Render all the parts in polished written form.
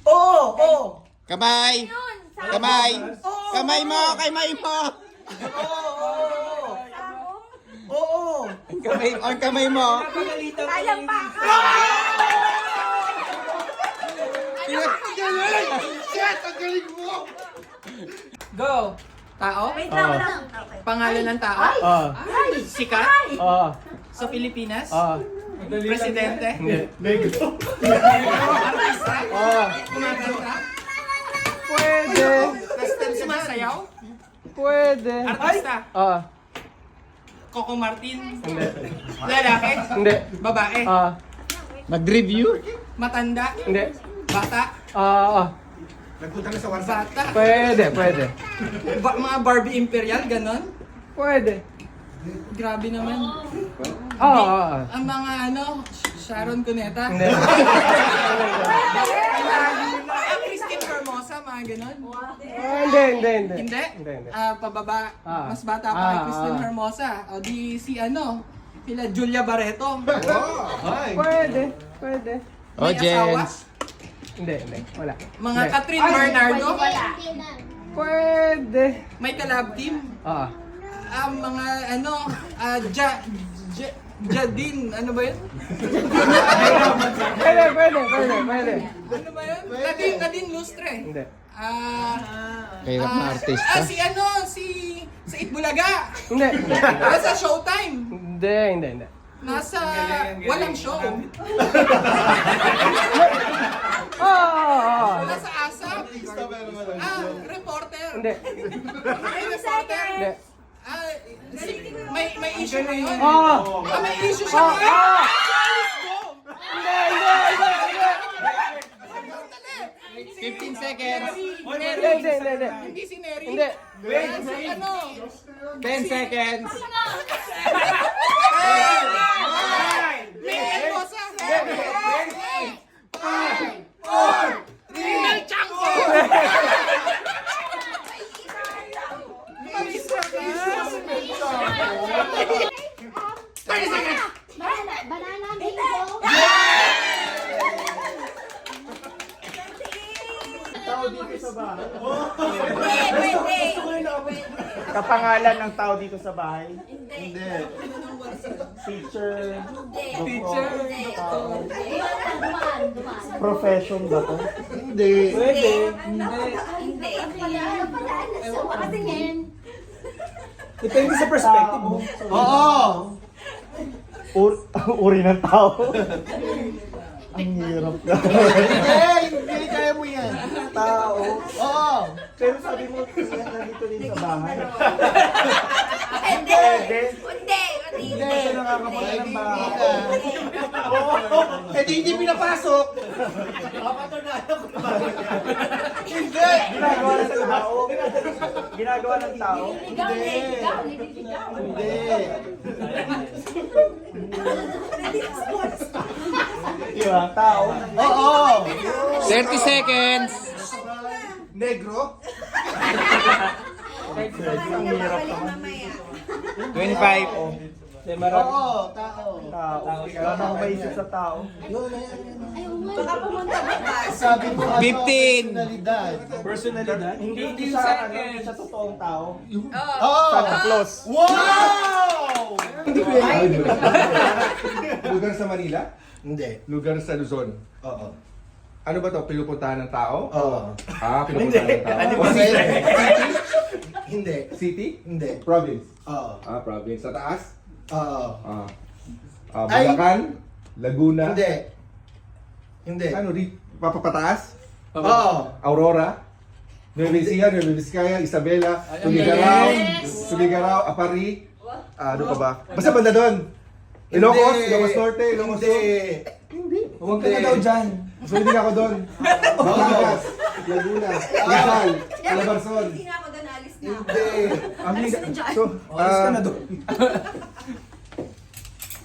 Oo! Kamay! Kamay! Kamay mo! Kamay mo! Oo! Ang kamay mo! Alam pa ka! Shit! Ang galing mo! Go! Tao? Wait lang, lang. Okay. Pangalan ng tao? Ay! Sikat? Ah. Sa Pilipinas? Ah. Presidente? Negro. Artista? Kumakanta? Pwede. Sumasayaw? Pwede. Artista? Ah. Coco Martin? Hindi. Lalaki? Hindi. Babae? Ah. Mag-review? Matanda? Hindi. Bata? Ah. Nagpunta na sa warsa. Bata? Pwede. Pwede. Mga Barbie Imperial, ganon? Pwede. Grabe naman. Ah. Ang mga Sharon Cuneta? Hindi. Christine Hermosa, mga ganon? Hindi. Hindi? Hindi. Pababa, Ah. mas bata pa kay Christine Hermosa. O di sila Julia Barreto. Pwede. Pwede. Oh, May asawa? Jens. Hindi. Wala. Mga Hindi. Catherine Bernardo. Pwede. May collab team. Ah. Ang mga Jadine, ano ba yun? Pwede. Ano ba yun? Nadine Lustre. Hindi. Kahirap na artista. si Said Bulaga. Hindi. Nasa Showtime. Hindi. Nasa walang show. Ah. Nasa ASAP. Reporter. Hindi. May reporter. Hindi. May issue ngayon. Ah. May issue siya ngayon. Hindi. 15 seconds. Hindi. Hindi si Neri. Hindi. Si 10 seconds. May Mendoza. Mel Chanco. Banana mango. Tao dito sa bahay. Pwede. Kapangalan ng tao dito sa bahay. Hindi. Teacher. Teacher. Dumaan. Profession ba to? Hindi. Pwede. Hindi. Patingin. Depende sa perspective mo. Oo! Uri ng tao. Ang hirap ka. Hindi kaya mo yan. Tao. Oo! Pero sabi mo, nandito din sa bahay. Hindi. Pwede. Hindi. Kasi nakakapunta ng bahay. Eh di hindi pinapasok. Hindi! Ginagawa ng tao. Ginagawa ng tao. Nililigaw. Hindi. Di ba? Tao. Oo! 30 seconds. Negro? Ang hirap naman. 25. Oo, tao. Tao. Wala na akong maisip sa tao. Baka pumunta ba? Sabi mo, 15. personalidad. Personalidad? Hindi sa sa totoong tao. Oo! Santa Claus. Wow! Lugar sa Manila? Hindi. Lugar sa Luzon? Oo. Ano ba to? Pinupuntahan ng tao? Oo. Pinupuntahan ng tao. O, Hindi. City? Hindi. Province? Oo. Province. Sa taas? Oo. Ay. Bulacan? Laguna? Hindi. Hindi. Ano? Papapataas? Oo. Aurora? Nueva Ecija, Nueva Vizcaya, Isabela, Tuligarao, Apari, ano pa ba? Basta banda doon. Ilocos, Ilocos Norte, Ilocos Sur. Hindi. Huwag ka na daw dyan. So hindi na ako doon. Batangas, Laguna, Rizal, Calabarzon. Hindi na ako doon, alis na. Hindi. So,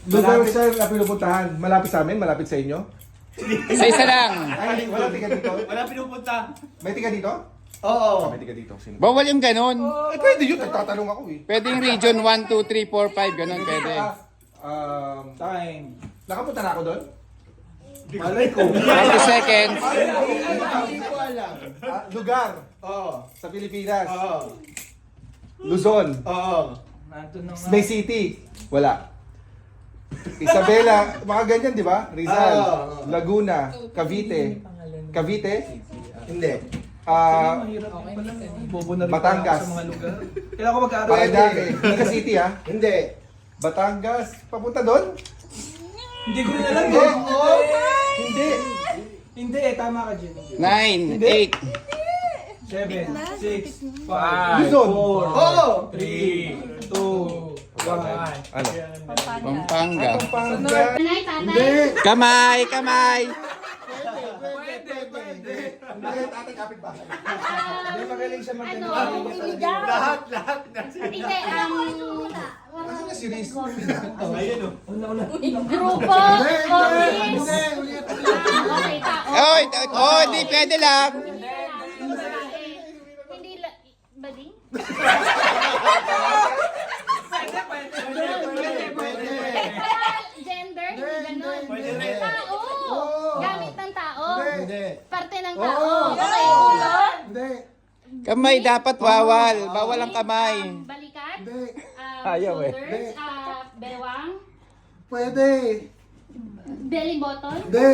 lugar siya na pinupuntahan. Malapit sa amin, malapit sa inyo. Sa isa lang. Ay, wala tiga dito. Wala pinupunta. May tiga dito? Oo. May tiga dito. Sino? Bawal yung ganun. Eh, pwede yun. Nagtatanong ako eh. Pwedeng region 1, 2, 3, 4, 5. Ganun pwede. Time. Time. Nakapunta na ako doon? Malay ko. 20 seconds. Hindi ko alam. Lugar Oo. sa Pilipinas. Oo. Luzon. Oo. May City. Wala. Isabela, mga ganyan, di ba? Rizal, Oo. Laguna, Cavite. Cavite? Hindi. Batangas. Kailangan ko magkaaral. Paranaque. Hindi ka City, ha? Hindi. Batangas. Papunta doon? Hindi ko rin alam Oo. eh. Hindi. Hindi, tama ka, Jin. 9, 8, 7, 6, 5, Luzon. Oo. 3, 2, 1. Ano? Pampanga. Pampanga. Nanay, tatay. Hindi. Kamay, kamay. Hindi, tatay kapit ba? Hindi magaling siya Ano? maganda. Lahat. Hindi, Nasaan na si Riz? grupo, office. Okay, tao. Oy, oh, hindi pwede lang. Hindi bading? Gender, hindi ganun. Tao. Gamit ng tao. Hindi. Parte ng tao. Okay, ulo. Hindi. Kamay dapat bawal. Bawal ang kamay. Balikat. Hindi. Ayaw eh. Shoulders. Bewang. Pwede. Belly button. Hindi.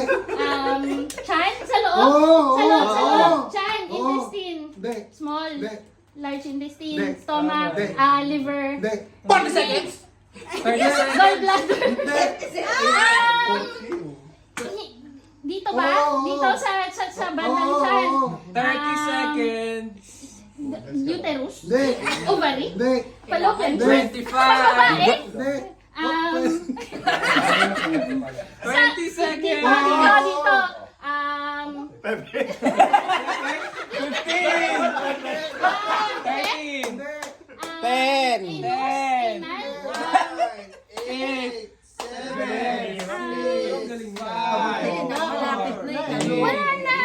Chan, sa loob. Oo, Sa loob, sa oo, loob. oo. Chan, Oo. intestine. Hindi. Small. Hindi. Large intestine. Hindi. Stomach. Hindi. Liver. Hindi. 40 seconds. 30 seconds. Gallbladder. Hindi. Dito ba? Oo. Dito sa bandang Oo. chan. 30 seconds. Uterus. Hindi. Ovary. Hindi. Fallopian Hindi. tube. 25. Pagbabae. Hindi. 20 seconds. Dito. 13. 10. Wala na.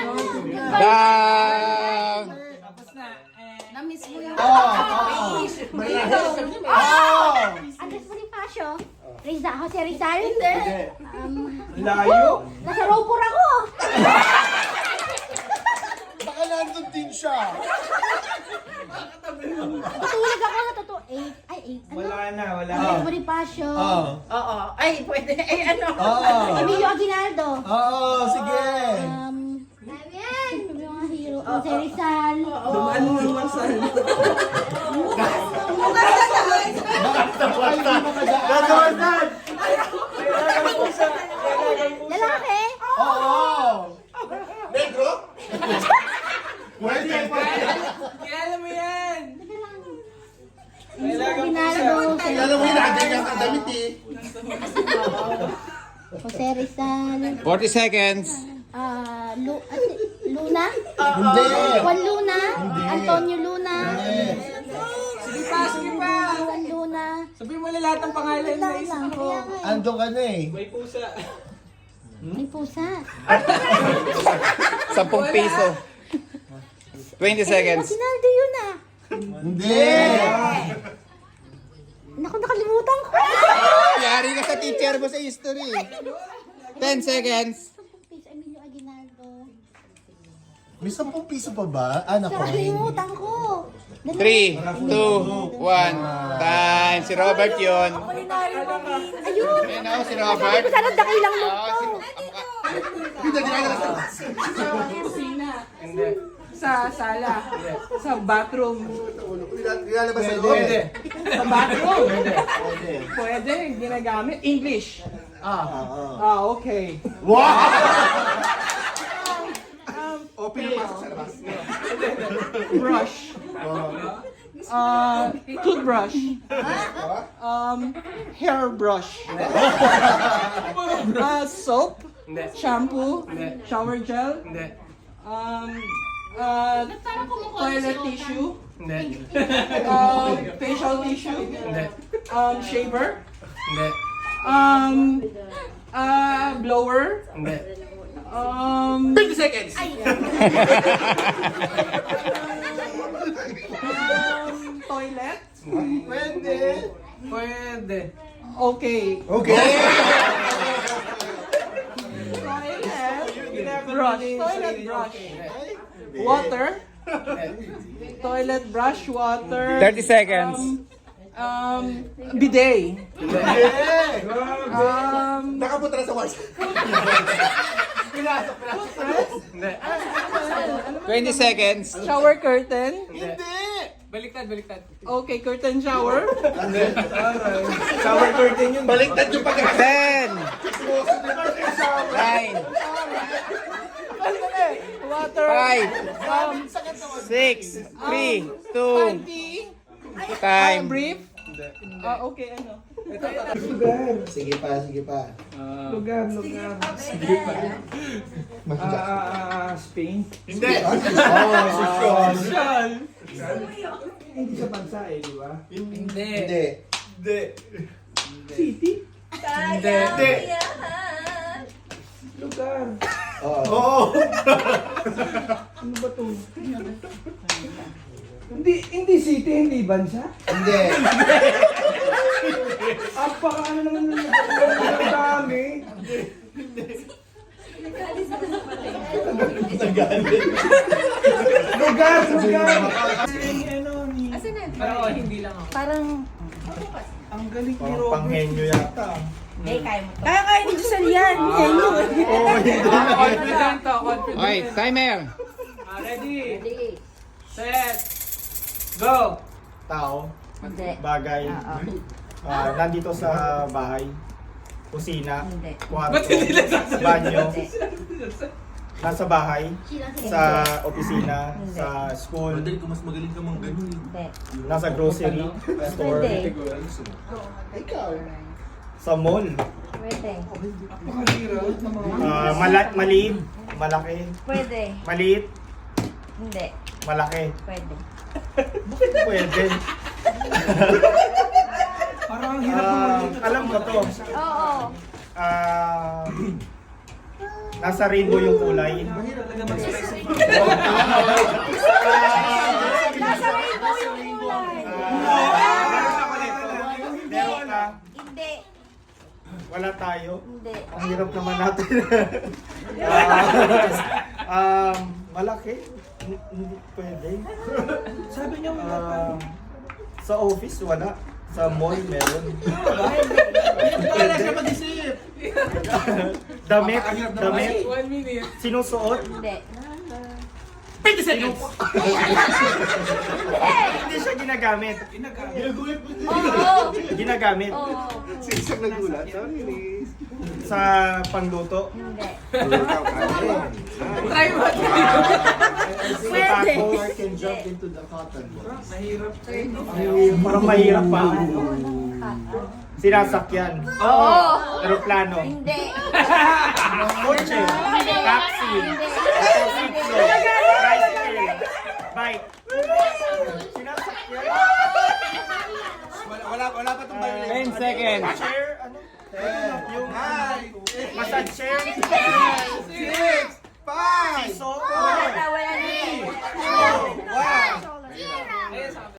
Down. Tapos na. Na-miss mo yung Andres Bonifacio. Rizal. Jose Rizal. Hindi. Layo. Nasa Ropur ako. Baka nandun din siya. Tutulog ako na totoo. 8. Ay, 8. Ano? Wala na. Andres Bonifacio. Oo. Oo. Ay, pwede. Ay, ano? Oo. Emilio Aguinaldo. Oo, sige. Sino yung mga hero? Jose Rizal. Dumaan mo naman sa Gagawasan. Lalaki. Oo. Negro? Pwede pa. Kilala mo yan. Emilio Aguinaldo. Alam mo yun, natin ang damit eh. Jose Rizal. 40 seconds. Luna? Hindi. Juan Luna? Antonio Luna? Sige pa, sige pa. Juan Luna? Sabihin mo na lahat ng pangalan na Lang isip lang. mo. Kaya nga eh. Andun ka na eh. May pusa. May pusa. 10 piso. 20 seconds. Aguinaldo yun ah. Hindi. Naku, nakalimutan ko. Yari ka sa teacher mo sa history. 10 seconds. Emilio Aguinaldo. May 10 piso pa ba? Ano ko? Nakalimutan ko. 3, 2, 1. Time. Si Robert yun. Ayun. Ayun ako, si Robert. Sabi ko sana dakilang look Oo, to. Kusina. Hindi. Sa sala. Sa bathroom. Nilalabas sa loob. Pwede. Sa bathroom. Pwede. Pwede. Ginagamit. English. Okay. Open yung pasok sa labas. Brush. Toothbrush. Hairbrush. Soap. Shampoo. Shower gel. Toilet tissue. Facial tissue. Shaver. Blower. 20 seconds. Toilet. Pwede. Pwede. Okay. Okay. Toilet. brush. Toilet brush. Water. Toilet brush, water. 30 seconds. Bidet. Nakapunta na sa washroom. 20 seconds. Shower curtain. Baliktad. Okay, curtain shower. Shower curtain yun. Baliktad yung 10, 9, Water. 5, 6, 3, 2, Panty. time. Brief. Okay, ano? Sige pa. Lugar. Spain. Hindi. Hindi sa bansa eh, di ba? Hindi. City? Hindi. Lugar. Oo. Ano ba to? Hindi city, hindi bansa? Hindi. Ano naman ang dami? Lugar. Pero hindi lang ako. Parang, Ang galing ni Robert. Panghenyo yata. kaya hindi ko yan. Confident to, confident. Okay, timer. Ready? Set. Go. Tao, Hindi. bagay, nandito sa bahay, kusina, Hindi. kwarto, banyo, nasa bahay, sa opisina, sa school, Hindi. nasa grocery store, Pwede. sa mall, Pwede. maliit, malaki, Pwede. maliit, Hindi. malaki, Pwede. pwede. Parang ang hirap naman dito. Alam ko to. Oo. Nasa rainbow yung kulay. Mahirap talaga mag-specify. Nasa rainbow yung kulay. Meron ako nito. Meron ka. Hindi. Wala tayo. Hindi. Ang hirap naman natin. Malaki. Hindi pwede. Sabi niya wala pa. Sa office, wala. Sa mall, meron. Wala siya mag-isip. Damit. 1 minute. Sinusuot. Hindi. 20 seconds. Hindi siya ginagamit. Oo. Ginagamit. Oo. Isang nagulat. Sa pangluto. Hindi. Try mo. Pwede. I can jump into the cotton ball. Mahirap. Parang mahirap pa. Sinasakyan. Oo. Aeroplano. Hindi. Kotse. Taxi. Hindi. Motorsiklo. Tricycle. Bike. Sinasakyan. Wala pa itong bayo. 10 seconds. Chair. Ano? Yung massage chair.